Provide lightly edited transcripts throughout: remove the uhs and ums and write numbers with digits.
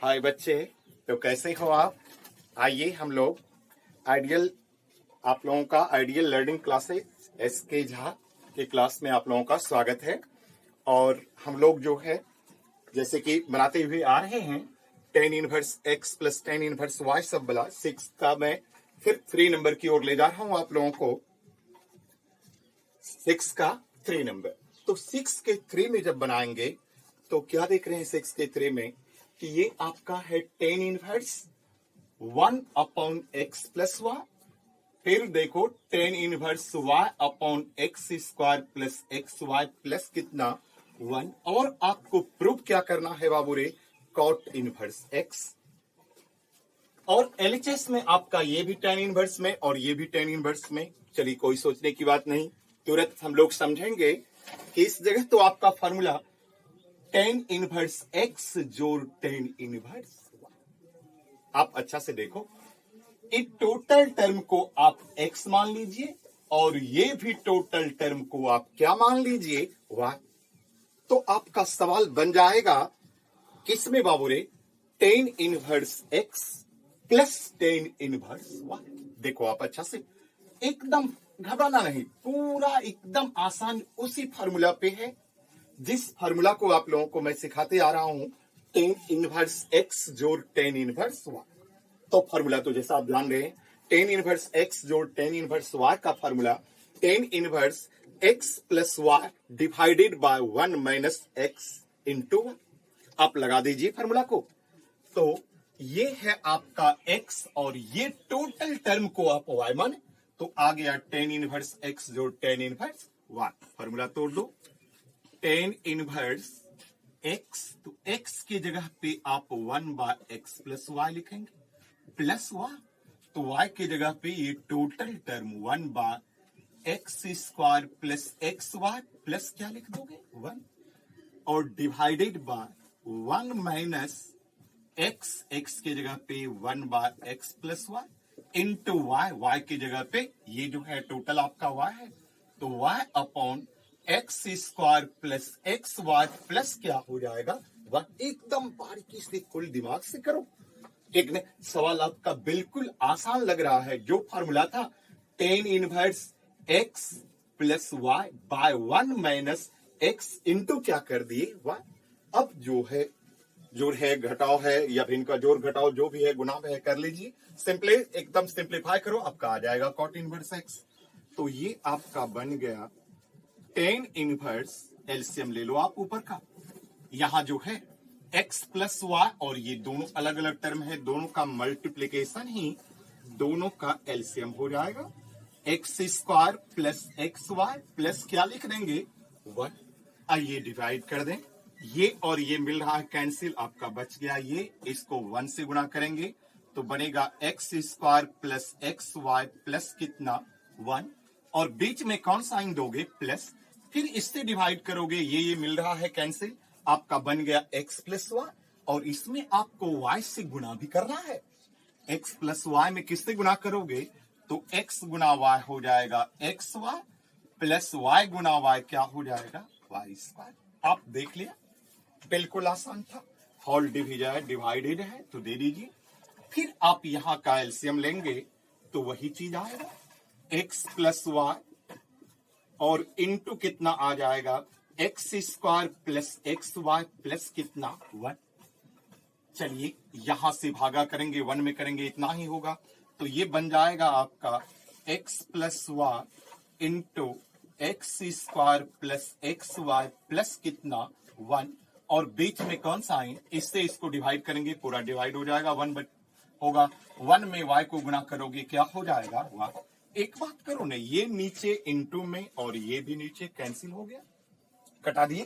हाय बच्चे, तो कैसे हो आप। आइए हम लोग आइडियल आप लोगों का ideal learning classes SK Jha के क्लास में आप लोगों का स्वागत है। और हम लोग जो है जैसे कि बनाते हुए आ रहे हैं tan inverse x plus tan inverse y सब वाला 6 का मैं फिर 3 नंबर की ओर ले जा रहा हूं आप लोगों को। 6 का 3 नंबर, तो 6 के 3 में जब बनाएंगे तो क्या देख रहे हैं 6 के 3 में कि ये आपका है tan inverse 1 upon x plus y. फिर देखो tan inverse y upon x square plus x y plus कितना 1। और आपको प्रूफ क्या करना है बाबू रे, कॉट इनवर्स x। और एलएचएस में आपका ये भी टेन इनवर्स में और ये भी टेन इनवर्स में। चलिए कोई सोचने की बात नहीं, तुरंत हम लोग समझेंगे कि इस जगह तो आपका फॉर्मूला टेन इनवर्स x जोड़ टेन इनवर्स y। आप अच्छा से देखो, इस टोटल टर्म को आप x मान लीजिए और ये भी टोटल टर्म को आप क्या मान लीजिए y। तो आपका सवाल बन जाएगा किसमें बाबू रे, ten inverse x plus tan inverse y। देखो आप अच्छा से, एकदम घबराना नहीं, पूरा एकदम आसान उसी फार्मूला पे है जिस फार्मूला को आप लोगों को मैं सिखाते आ रहा हूं, टेन इनवर्स x जोड़ टेन इनवर्स y। तो फार्मूला तो जैसा आप जान रहे हैं, टेन इनवर्स x जोड़ टेन इनवर्स y का formula tan inverse x plus y divided by 1 minus x into 1। आप लगा दीजिए फार्मूला को, तो ये है आपका x और ये टोटल टर्म को आप y माने, तो आ गया टेन इनवर्स x जोड़ टेन इनवर्स y। फार्मूला तोड़ दो, टेन इनवर्स x, तो x की जगह पे आप 1 बाय एक्स प्लस वाई लिखेंगे प्लस y, तो y की जगह पे ये total term 1 by x square plus x y plus क्या लिख दोगे 1, और divided by 1 minus x, x की जगह पे 1 by x plus y into y, y की जगह पे ये जो है टोटल आपका y है, तो y upon x square plus x y plus क्या हो जाएगा 1। एकदम बारीकी से फुल दिमाग से करो, एक ने सवाल आपका बिल्कुल आसान लग रहा है। जो फॉर्मूला था tan inverse x plus y by 1 minus x into क्या कर दिए y। अब जो है जोड़ है घटाव है या फिर इनका जोड़ घटाव जो भी है गुना है कर लीजिए, सिंपली एकदम सिंप्लीफाई करो, आपका आ जाएगा कॉट इनवर्स x। तो ये आपका बन गया टेन इनवर्स, एलसीएम ले लो आप ऊपर का, यहां जो है x प्लस वाई और ये दोनों अलग अलग टर्म है, दोनों का मल्टीप्लीकेशन ही दोनों का एलसीएम हो जाएगा, x square plus x y plus क्या लिख देंगे 1। आइए डिवाइड कर दें, ये और ये मिल रहा है कैंसिल, आपका बच गया ये, इसको 1 से गुणा करेंगे तो बनेगा x square plus x y plus कितना 1, और बीच में कौन साइन दोगे प्लस, फिर इससे डिवाइड करोगे, ये मिल रहा है कैंसिल, आपका बन गया x प्लस वाई, और इसमें आपको y से गुना भी करना है। x प्लस वाई में किससे गुना करोगे, तो x गुना y हो जाएगा एक्स वाई प्लस y गुना y क्या हो जाएगा y स्क्वायर। आप देख लिया, बिल्कुल आसान था, होल डिविजन डिवाइडेड है तो दे दीजिए, फिर आप यहां का एलसीएम लेंगे तो वही चीज आएगा x प्लस वाई और इंटू कितना आ जाएगा x square plus x y plus कितना 1। चलिए यहां से भागा करेंगे 1 में करेंगे इतना ही होगा, तो ये बन जाएगा आपका x plus y into x square plus x y plus कितना 1, और बीच में कौन सा है, इससे इसको डिवाइड करेंगे, पूरा डिवाइड हो जाएगा 1 होगा, 1 में y को गुना करोगे क्या हो जाएगा y। एक बात करो ना, ये नीचे इंटू में और ये भी नीचे कैंसिल हो गया, कटा दिए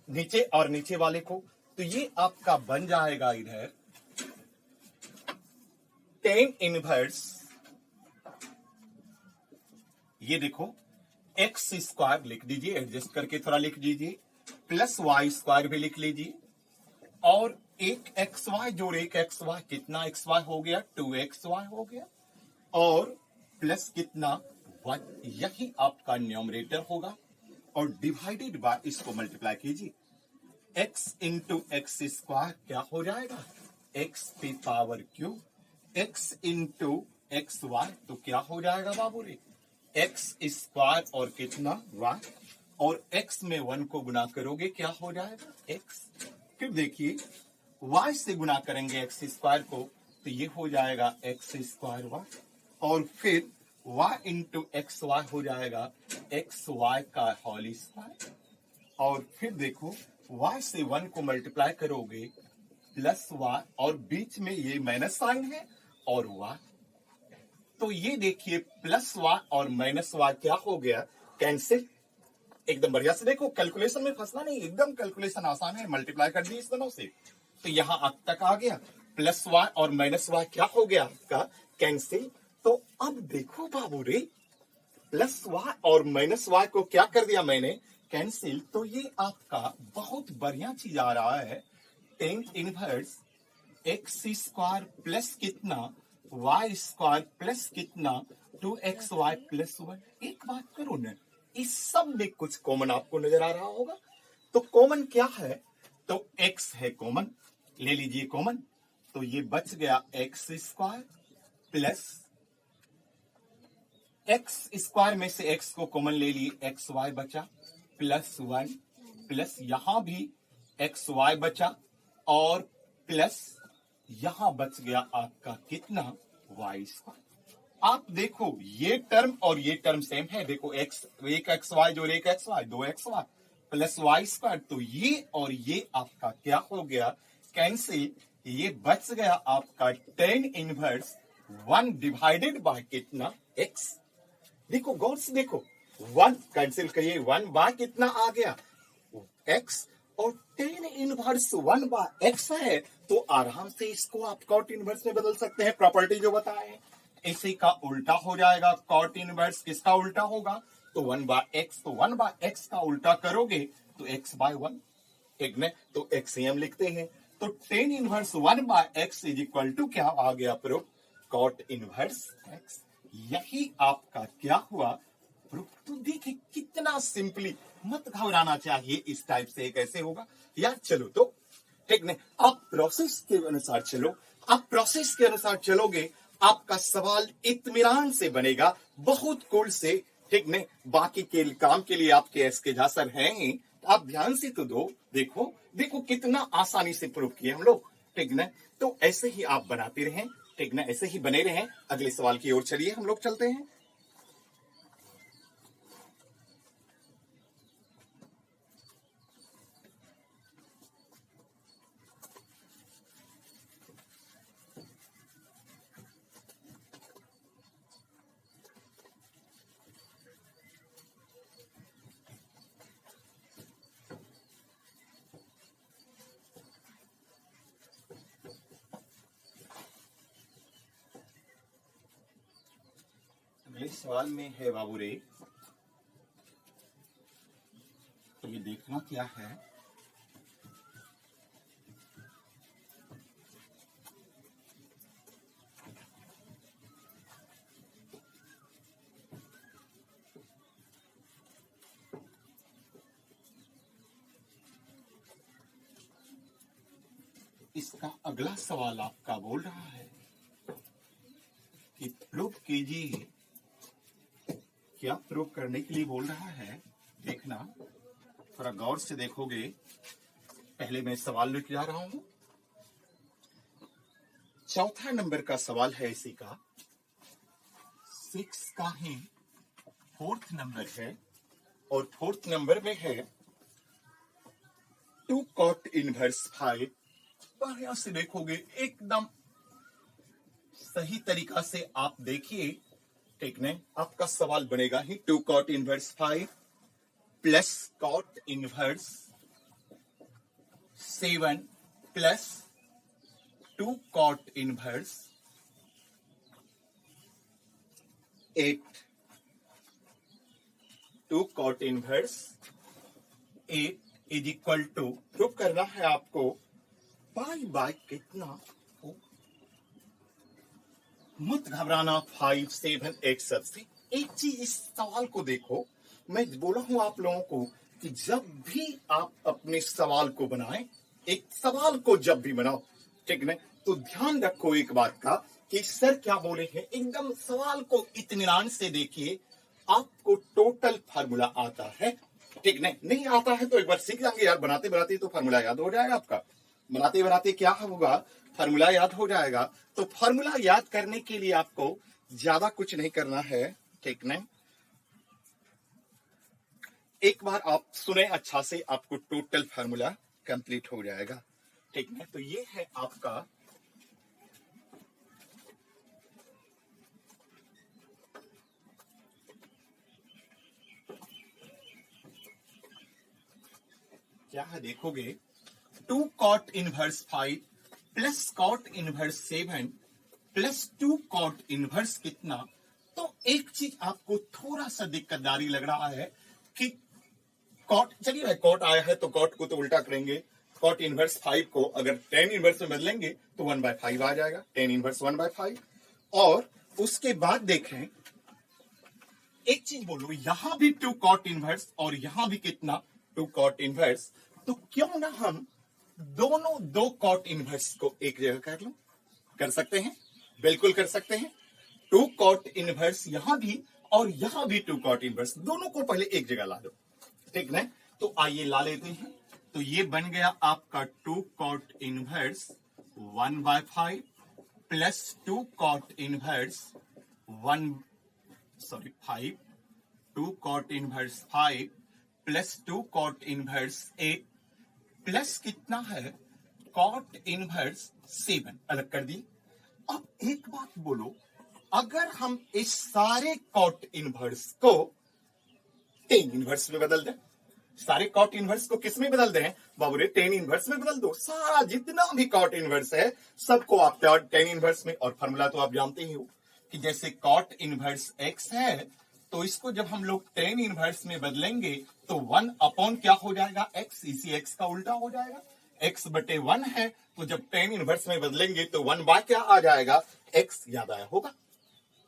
नीचे और नीचे वाले को, तो ये आपका बन जाएगा इधर टेन इनवर्स, ये देखो एक्स स्क्वायर लिख दीजिए, एडजस्ट करके थोड़ा लिख दीजिए, प्लस वाई स्क्वायर भी लिख लीजिए, और एक एक्स वाई जोड़ एक एक्स वाई कितना एक्स वाई हो गया 2x वाई हो गया, और प्लस कितना 1, यही आपका न्यूमरेटर होगा, और डिवाइडेड बाय इसको मल्टीप्लाई कीजिए, x इंटू एक्स स्क्वायर क्या हो जाएगा एक्स पे power cube x into x y, तो क्या हो जाएगा बाबू रे, एक्स स्क्वायर और कितना वाई, और x में 1 को गुना करोगे क्या हो जाएगा x। फिर देखिए y से गुना करेंगे x स्क्वायर को, तो ये हो जाएगा x स्क्वायर वाई, और फिर y इंटू एक्स वाई हो जाएगा एक्स वाई का होल स्क्वायर, और फिर देखो y से 1 को मल्टीप्लाई करोगे प्लस y, और बीच में ये माइनस साइन है और y, तो ये देखिए प्लस y और माइनस y क्या हो गया, कैंसिल। एकदम बढ़िया से देखो, कैलकुलेशन में फंसना नहीं, एकदम कैलकुलेशन आसान है, मल्टीप्लाई कर दी इस दोनों से, तो यहां अब तक आ गया, प्लस y और माइनस y क्या हो गया आपका, कैंसिल। तो अब देखो बाबू रे, प्लस y और माइनस y को क्या कर दिया मैंने, कैंसिल। तो ये आपका बहुत बढ़िया चीज आ रहा है, tan inverse x square plus कितना वाई स्क्वायर प्लस कितना 2xy प्लस 1। एक बात करो ना, इस सब में कुछ कॉमन आपको नजर आ रहा होगा, तो कॉमन क्या है, तो x है कॉमन, ले लीजिए कॉमन, तो ये बच गया x square plus x square में से x को कॉमन ले लिए, एक्स वाई बचा प्लस 1 प्लस यहां भी एक्स वाई बचा, और प्लस यहां बच गया आपका कितना वाई स्क्वायर। आप देखो ये टर्म और ये टर्म सेम है, देखो एक्स एक एक्स वाई जो एक x y 2xy plus y square, तो ये और ये आपका क्या हो गया, कैंसिल। ये बच गया आपका टेन इनवर्स 1 डिवाइडेड बाय कितना x। देखो गौर से देखो, 1 कैंसिल करिए, 1 बाय कितना आ गया x, और टेन इनवर्स 1 बाय x है, तो आराम से इसको आप कॉट इनवर्स में बदल सकते हैं, प्रॉपर्टी जो बताए हैं। इसी का उल्टा हो जाएगा, कॉट इनवर्स किसका उल्टा होगा, तो 1 बाय x, तो 1 बाय x का उल्टा करोगे तो x बाय 1, ठीक है, तो x ही हम लिखते हैं, तो tan inverse 1 by x is equal to क्या आ गया प्रूफ, कॉट इनवर्स x। यही आपका क्या हुआ प्रूफ। तो देखिए कितना सिंपली, मत घबराना चाहिए, इस टाइप से कैसे होगा यार। चलो तो ठीक नहीं, आप प्रोसेस के अनुसार चलो, आप प्रोसेस के अनुसार चलोगे, आपका सवाल इत्मीनान से बनेगा, बहुत कूल से, ठीक नहीं। बाकी के काम के लिए आपके एसके झा सर हैं ही, आप ध्यान से तो दो, देखो देखो कितना आसानी से प्रूव किए हम लोग, ठीक ना। तो ऐसे ही आप बनाते रहें, ठीक ना, ऐसे ही बने रहें। अगले सवाल की ओर चलिए हम लोग चलते हैं। अगले सवाल में है बाबू रे, तो ये देखना क्या है, इसका अगला सवाल आपका बोल रहा है कि प्रूफ कीजिए, क्या प्रूफ करने के लिए बोल रहा है, देखना थोड़ा गौर से देखोगे। पहले मैं सवाल लिख जा रहा हूं, चौथा नंबर का सवाल है इसी का, 6 का ही 4th नंबर है, और 4th नंबर में है 2 cot इनवर्स 5। बढ़िया से देखोगे, एकदम सही तरीका से आप देखिए, ठीक नहीं, आपका सवाल बनेगा ही 2 cot inverse 5 plus cot inverse 7 plus 2 cot inverse 8, 2 cot inverse 8 is equal to, proof करना है आपको, पाई बाय कितना हो, मत घबराना, 5 7 8 सबसे। एक चीज इस सवाल को देखो, मैं बोला हूं आप लोगों को कि जब भी आप अपने सवाल को बनाएं, एक सवाल को जब भी बनाओ, ठीक है, तो ध्यान रखो एक बात का कि सर क्या बोले हैं, एकदम सवाल को इत्मीनान से देखिए। आपको टोटल फार्मूला आता है, ठीक नहीं आता है तो एक बार सीख जाएंगे यार, बनाते बनाते तो फार्मूला याद हो जाएगा आपका। बनाते बनाते क्या होगा, फार्मूला याद हो जाएगा। तो फार्मूला याद करने के लिए आपको ज्यादा कुछ नहीं करना है, ठीक नहीं। एक बार आप सुने अच्छा से, आपको टोटल फार्मूला कंप्लीट हो जाएगा, ठीक है। तो ये है आपका क्या है, देखोगे 2 cot inverse 5 plus cot inverse 7 plus 2 cot inverse कितना। तो एक चीज आपको थोड़ा सा दिक्कतदारी लग रहा है कि कॉट, चलिए भाई कॉट आया है तो कॉट को तो उल्टा करेंगे। कॉट इनवर्स 5 को अगर टेन इनवर्स में बदलेंगे तो 1/5 आ जाएगा, टेन इनवर्स 1/5। और उसके बाद देखें, एक चीज बोलो, यहां भी 2 कॉट इनवर्स और यहां भी कितना 2 कॉट इनवर्स। तो क्यों ना हम दोनों 2 कॉट इनवर्स को एक जगह कर लो, कर सकते हैं, बिल्कुल कर सकते हैं। 2 कॉट इनवर्स यहां भी और यहां भी 2 कॉट इनवर्स, दोनों को पहले एक जगह ला दो, ठीक है। तो आइए ला लेते हैं। तो ये बन गया आपका 2 cot inverse 1/5 plus 2 cot inverse 5, 2 cot inverse 5 plus 2 cot inverse 8 plus कितना है कॉट इनवर्स 7, अलग कर दी। अब एक बात बोलो, अगर हम इस सारे कॉट इनवर्स को टेन इनवर्स में बदल दें, सारे कॉट इनवर्स को किस में बदल दें बाबू रे, टेन इनवर्स में बदल दो। सारा जितना भी कॉट इनवर्स है सबको आप टेन इनवर्स में। और फॉर्मूला तो आप जानते ही हो कि जैसे कॉट इनवर्स एक्स है तो इसको जब हम लोग टेन इनवर्स में बदलेंगे तो 1 अपॉन क्या हो जाएगा, एक्स। इसी एक्स का उल्टा हो जाएगा, एक्स बटे 1 है तो जब टेन इनवर्स में बदलेंगे तो 1 बाय क्या आ जाएगा, एक्स। याद आया होगा,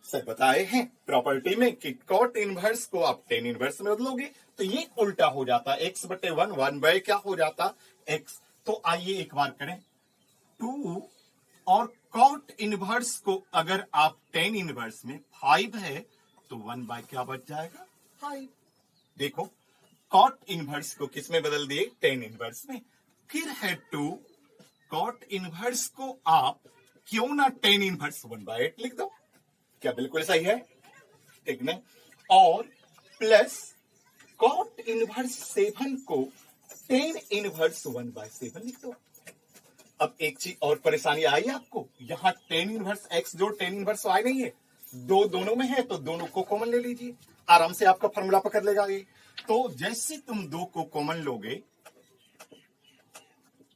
सर बताए हैं प्रॉपर्टी में कि कॉट इनवर्स को आप टेन इनवर्स में बदलोगे तो ये उल्टा हो जाता, एक्स बटे 1, 1 बाय क्या हो जाता, एक्स। तो आइए एक बार करें, 2 और कॉट इनवर्स को अगर आप टेन इनवर्स में 5 है तो 1 बाय क्या बच जाएगा, 5। देखो कॉट इनवर्स को किस में बदल दिए, टेन इनवर्स में। फिर है 2 कॉट इनवर्स को आप क्यों ना टेन इनवर्स 1/8 लिख दो, क्या बिल्कुल सही है, ठीक है। और प्लस कॉट इनवर्स 7 को टेन इनवर्स 1/7 लिख दो। अब एक चीज और परेशानी आई आपको, यहां टेन इनवर्स एक्स जो टेन इनवर्स वाई नहीं है, दोनों में है तो दोनों को कॉमन ले लीजिए, आराम से आपका फॉर्मूला पकड़ लेगा ये। तो जैसे तुम 2 को कॉमन लोगे,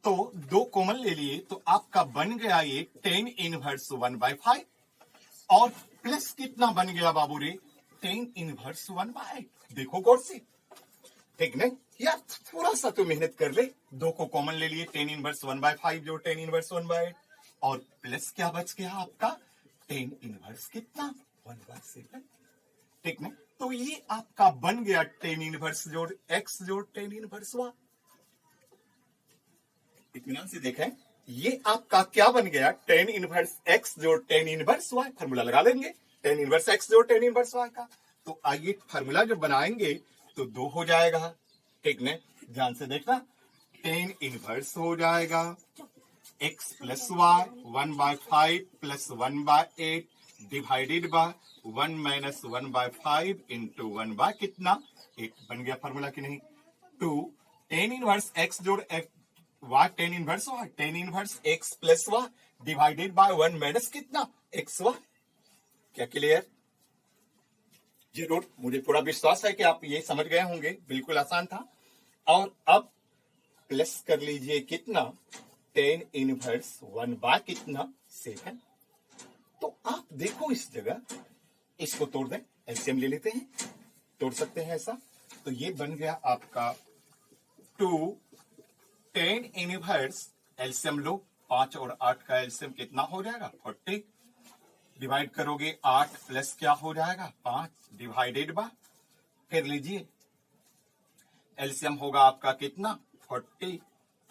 तो 2 कॉमन ले लिए तो आपका बन गया ये टेन इनवर्स 1/5 और प्लस कितना बन गया बाबू रे, टेन इनवर्स 1/8। देखो गौर से, ठीक नहीं यार, थोड़ा सा तो मेहनत कर ले। 2 को कॉमन ले लिए, टेन इनवर्स 1/5 जो टेन इनवर्स 1/8 और प्लस क्या बच गया आपका, टेन इनवर्स कितना 1/7, ठीक नहीं। तो ये आपका बन गया टेन इनवर्स जोड़ एक्स जोड़ टेन इनवर्स वाई। इत्मीनान से देखें, ये आपका क्या बन गया, टेन इनवर्स एक्स जोड़ टेन इनवर्स वाई। फार्मूला लगा लेंगे, टेन इनवर्स एक्स जोड़ टेन इनवर्स वाई का। तो आइए फार्मूला जब बनाएंगे तो 2 हो जाएगा, ठीक है। ध्यान से देखना, टेन इनवर्स हो जाएगा x plus y 1/5 plus 1/8 divided by 1 minus 1/5 into 1 by कितना, 8 बन गया फार्मूला कि नहीं। 2 टेन इनवर्स एक्स जोड़ y tan inverse y, tan inverse x plus y divided by 1 minus कितना, एक्स वाई। क्या क्लियर, जरूर, मुझे पूरा विश्वास है कि आप ये समझ गए होंगे, बिल्कुल आसान था। और अब प्लस कर लीजिए कितना, टेन इनवर्स 1 बाय कितना 7। तो आप देखो इस जगह, इसको तोड़ दें, एलसीएम ले लेते हैं, तोड़ सकते हैं ऐसा। तो ये बन गया आपका 2 टेन इनवर्स, एलसीएम लो, 5 और 8 का एलसीएम कितना हो जाएगा 40, डिवाइड करोगे 8 प्लस क्या हो जाएगा 5 डिवाइडेड बाय, फिर लीजिए एलसीएम होगा आपका कितना 40,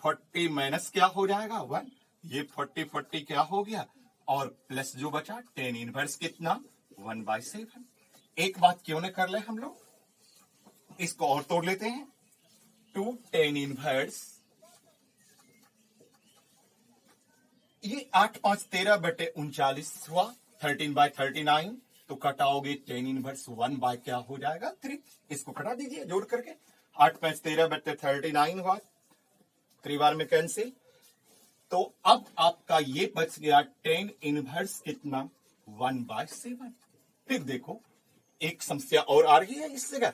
40 माइनस क्या हो जाएगा 1, ये 40 क्या हो गया, और प्लस जो बचा टेन इनवर्स कितना 1/7। एक बात क्यों न कर ले हम लोग, इसको और तोड़ लेते हैं। 2 टेन इनवर्स, ये 8×5 = 13/39 हुआ, 13/39। तो कटाओगे टेन इनवर्स 1 क्या हो जाएगा 3। इसको कटा दीजिए जोड़ करके, 8×5 = 13/39 हुआ, 3 बार में कैंसिल। तो अब आपका ये बच गया टेन इनवर्स कितना 1/7। फिर देखो एक समस्या और आ रही है इस जगह,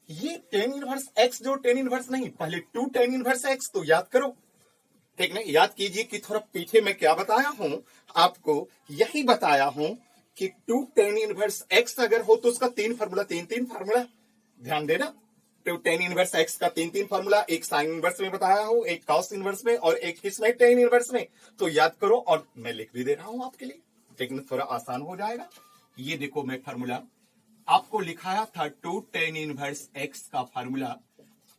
ये टेन इनवर्स एक्स जो टेन इनवर्स नहीं, पहले 2 टेन इनवर्स एक्स, तो याद करो, ठीक है, याद कीजिए कि थोड़ा पीछे मैं क्या बताया हूं आपको, यही बताया हूं कि 2 टेन इनवर्स एक्स अगर हो तो उसका 3 फार्मूला, 3 फार्मूला, ध्यान देना। तो टेन इनवर्स एक्स का 3 फार्मूला, एक साइन इनवर्स में बताया हूं, एक कॉस इनवर्स में, और एक किसमें टेन इनवर्स में। तो याद करो, और मैं लिख भी दे रहा हूं आपके लिए, लेकिन थोड़ा आसान हो जाएगा। ये देखो मैं फार्मूला आपको लिखाया था, 2 टेन इनवर्स एक्स का formula,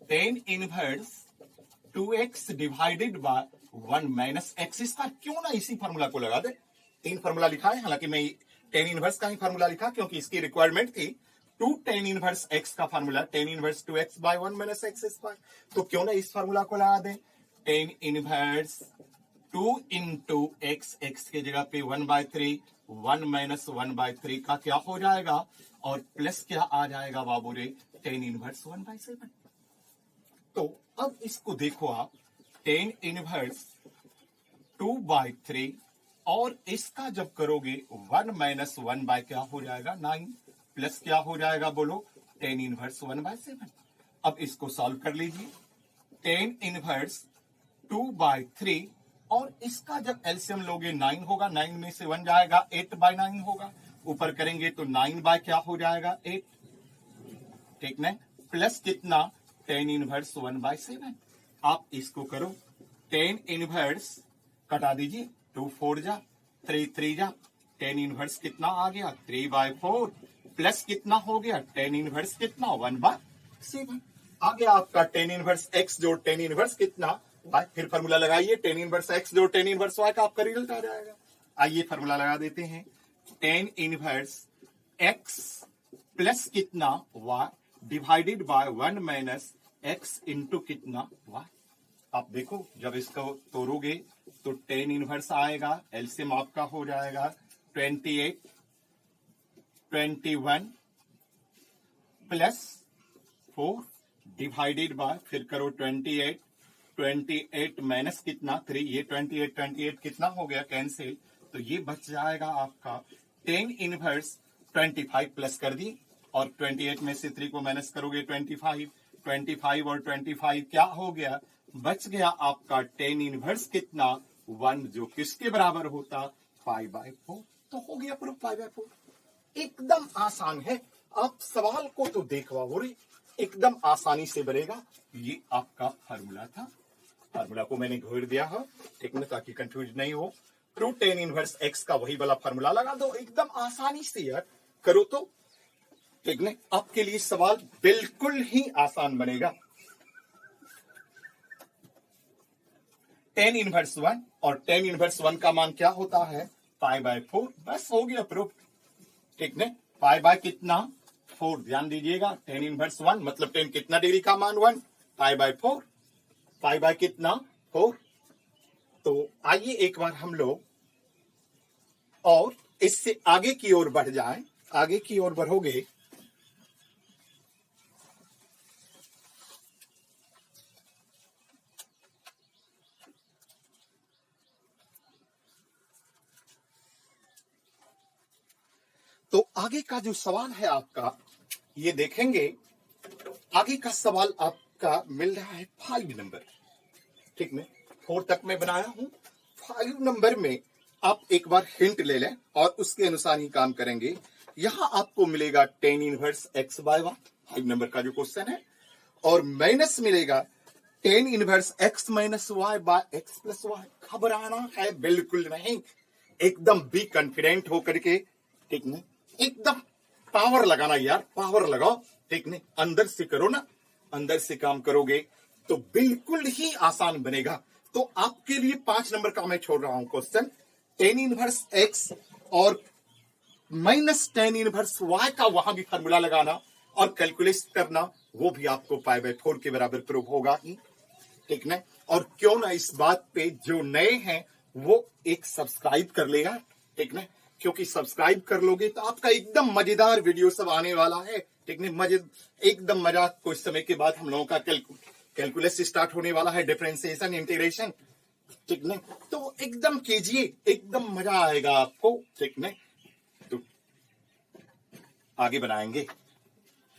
tan inverse 2x divided by 1 - x²। क्यों ना इसी फार्मूला को लगा दे, 3 फार्मूला लिखा है, हालांकि मैं टेन इनवर्स का ही फार्मूला लिखा क्योंकि इसकी रिक्वायरमेंट थी। 2 टेन इनवर्स x का formula, tan inverse 2x by 1 - x²। तो क्यों ना इस फार्मूला को लगा दे, tan inverse 2 into x, x के जगह पे 1/3, 1 - 1/3 का क्या हो जाएगा, और प्लस क्या आ जाएगा बाबू रे, टेन इनवर्स 1/7। तो अब इसको देखो आप, टेन इनवर्स 2/3, और इसका जब करोगे 1 - 1 क्या हो जाएगा 9, प्लस क्या हो जाएगा बोलो, टेन इनवर्स 1/7। अब इसको सॉल्व कर लीजिए, टेन इनवर्स 2/3, और इसका जब एलसीएम लोगे 9 होगा, 9 में से 1 जाएगा, 8/9 होगा, ऊपर करेंगे तो 9 क्या हो जाएगा 8, ठीक ना, प्लस कितना टेन इनवर्स 1/7। आप इसको करो, टेन इनवर्स कटा दीजिए, 2 4 जा, 3 3 जा, टेन इनवर्स कितना आ गया 3/4, प्लस कितना हो गया टेन इनवर्स कितना 1/7। आ गया आपका टेन इनवर्स एक्स जोड़ टेन इनवर्स कितना वाई। फिर फॉर्मूला लगाइए, टेन इनवर्स एक्स जोड़ टेन इनवर्स वाई का आपका रिजल्ट आ जाएगा। आइए फॉर्मूला लगा देते हैं, टेन इनवर्स एक्स प्लस कितना y divided by 1 - x into कितना वाई। आप देखो जब इसको तोड़ोगे तो टेन इनवर्स आएगा, एलसीएम आपका हो जाएगा 28, 21 प्लस 4 डिवाइडेड बाय, फिर करो 28, 28 माइनस कितना 3, ये 28 28 कितना हो गया कैंसिल, तो ये बच जाएगा आपका टेन इनवर्स 25 प्लस कर दी, और 28 में से 3 को माइनस करोगे 25, 25 और 25 क्या हो गया, बच गया आपका टेन इनवर्स कितना 1, जो किसके बराबर होता 5/4। तो हो गया प्रूफ 5/4। एकदम आसान है, आप सवाल को तो देखवा हो रही, एकदम आसानी से बनेगा। ये आपका फार्मूला था, फार्मूला को मैंने घोर दिया है, ठीक है, ताकि कंफ्यूज नहीं हो। 2 टेन इनवर्स एक्स का वही वाला फार्मूला लगा दो, एकदम आसानी से यार करो तो, ठीक है, आपके लिए सवाल बिल्कुल ही आसान बनेगा। टेन इनवर्स 1 और टेन इनवर्स 1 का मान क्या होता है 5/4, बस हो गया प्रूफ, ठीक है। 5 कितना 4, ध्यान दीजिएगा, टेन इनवर्स 1 मतलब टेन कितना डिग्री का मान 1, 5/4, 5 कितना 4। तो आइए एक बार हम लोग और इससे आगे की ओर बढ़ जाएं, आगे की ओर बढ़ोगे तो आगे का जो सवाल है आपका, ये देखेंगे आगे का सवाल आपका मिल रहा है 5 नंबर, ठीक है, 4 तक मैं बनाया हूं, 5 नंबर में आप एक बार हिंट ले लें और उसके अनुसार ही काम करेंगे। यहां आपको मिलेगा टेन इनवर्स x/y, 5 नंबर का जो क्वेश्चन है, और माइनस मिलेगा टेन इनवर्स x - y बाय x + y। घबराना है बिल्कुल नहीं, एकदम बी कॉन्फिडेंट होकर के, ठीक है, एकदम पावर लगाना यार, पावर लगाओ, ठीक है, अंदर से करो ना, अंदर से काम करोगे तो बिल्कुल ही आसान बनेगा। तो आपके लिए 5 नंबर का मैं छोड़ रहा हूं क्वेश्चन, टेन इनवर्स एक्स और माइनस टेन इनवर्स वाई का वहां भी फार्मूला लगाना और कैलकुलेट करना, वो भी आपको π/4 के बराबर प्रूव होगा ही, ठीक ना। और क्यों ना इस बात पे जो नए हैं वो एक सब्सक्राइब कर लेगा, ठीक ना, क्योंकि सब्सक्राइब कर लोगे तो आपका एकदम मजेदार वीडियो सब आने वाला है, ठीक ना। एकदम मजा, कुछ समय के बाद हम लोगों का कैलकुलस स्टार्ट होने वाला है, डिफरेंशिएशन, इंटीग्रेशन, ठीक ना। तो एकदम कीजिए, एकदम मजा आएगा आपको, ठीक ना। तो आगे बनाएंगे।